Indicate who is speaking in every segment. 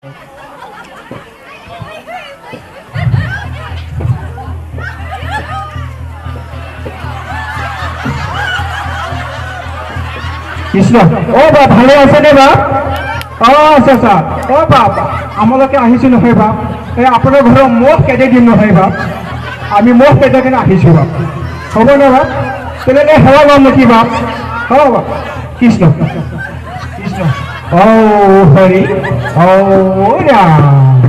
Speaker 1: কৃষ্ণ ও বাপ ভালে আছে নে বাপ আচ্ছা ও বাপ আমালোকে আহিছো নহয় বাপ এই আপোনাৰ ঘৰৰ মোক কেইটা দিন নহয় বাপ আমি মোক কেইটা কিনে আহিছো বাপ হ'ব নে বাপ তেনেকৈ সেৱা ল'ম নেকি বাপ বাপ কৃষ্ণ কৃষ্ণ ও হৰি ও ৰাম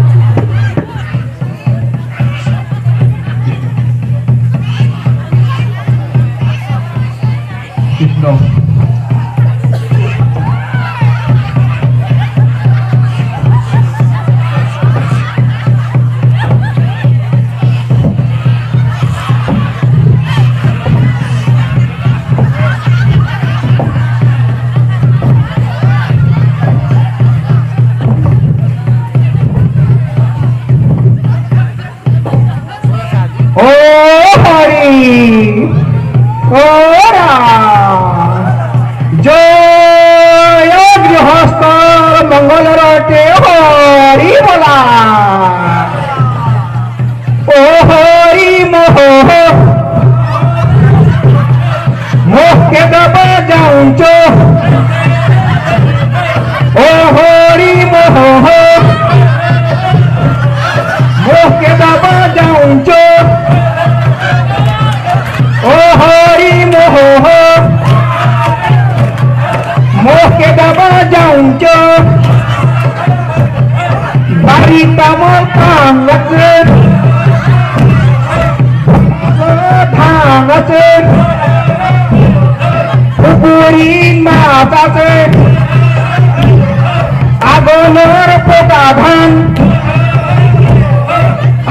Speaker 1: কৃষ্ণ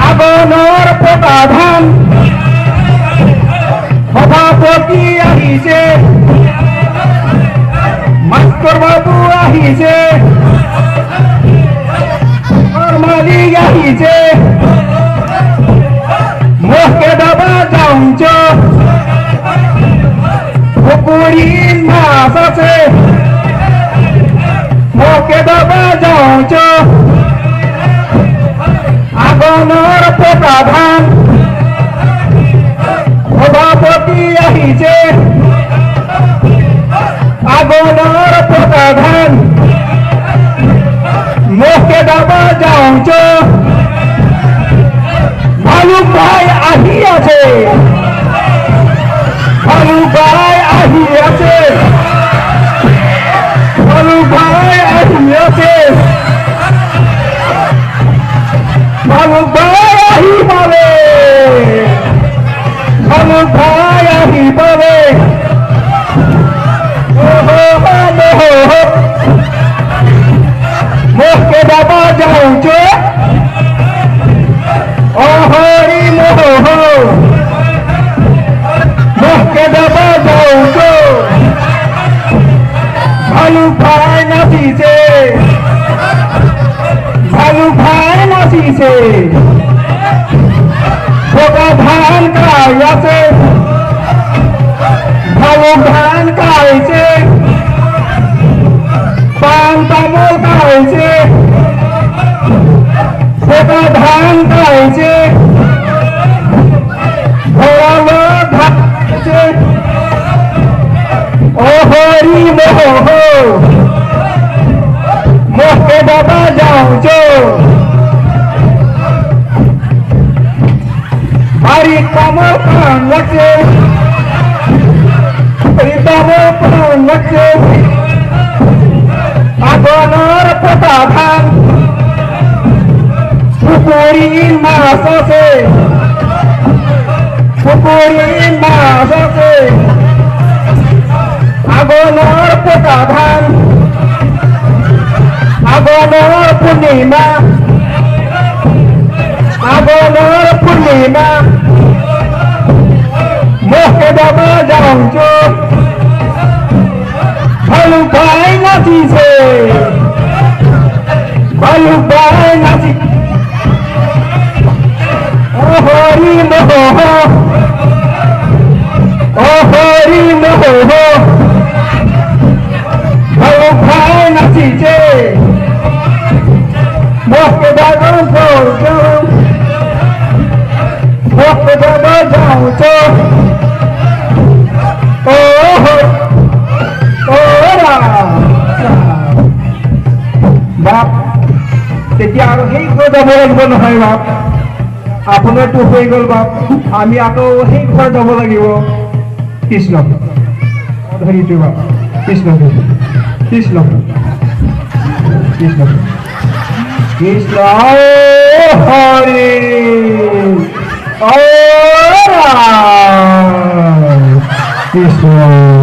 Speaker 1: আগনৰ পতা ধান সভাপতি আহিছে মাষ্টৰ বাবু আহিছে মালিক আহিছে মোকে দাবা যাওঁচ পুকুৰীত মাছ আছে মোকে দাবা যাওঁচ আগনৰ পতা ধান সভাপতি আহিছে আগনৰ পতা ধান মোকে দাবা যাওঁচ ভালুক ভাই আহি আছে ভালুক ভাই আহি আছে ভালুক ভাই আহি আছে ভালুক ভাই আহি পালে ভালুক ভাই আহি পালে মোকে দাবা যাওঁচ ও হৰি মোহ মোকে দাবা যাওঁচ ভালুক ভাই নাচিছে ভালুক ভাই নাচিছে পকা ধান খাই আছে ভালুক ধান খাইছে পান তামোল খাইছে পকা ধান খাইছে ভঁৰালত ধান খাইছে ও হৰি মোহ মোকে দাবা যাওঁচ বাৰীত তামোল পাণ লাগছে তামোল পাণ লাগছে আগনৰ পতা ধান পুকুৰীত মাছ আছে পুকুৰীত মাছ আছে আগনৰ পতা ধান আগনৰ পূৰ্ণিমা আগনৰ পূৰ্ণিমা মোকে দাবা যাওঁচ ভালুক ভাই নাচিছে ভালুক ভাই নাচি ও হৰি মোহ ও হৰি মোহ ভালুক ভাই নাচিছে मोह के दागों को मोह के दागों जाऊं तो বাপ তেতিয়া আৰু সেই ঘৰ যাব লাগিব নহয় বাপ আপোনাৰতো হৈ গ'ল বাপ আমি আকৌ সেই ঘৰ যাব লাগিব কৃষ্ণ ধৰিছো বাপ কৃষ্ণ কৃষ্ণ কৃষ্ণ কৃষ্ণ হৰি কৃষ্ণ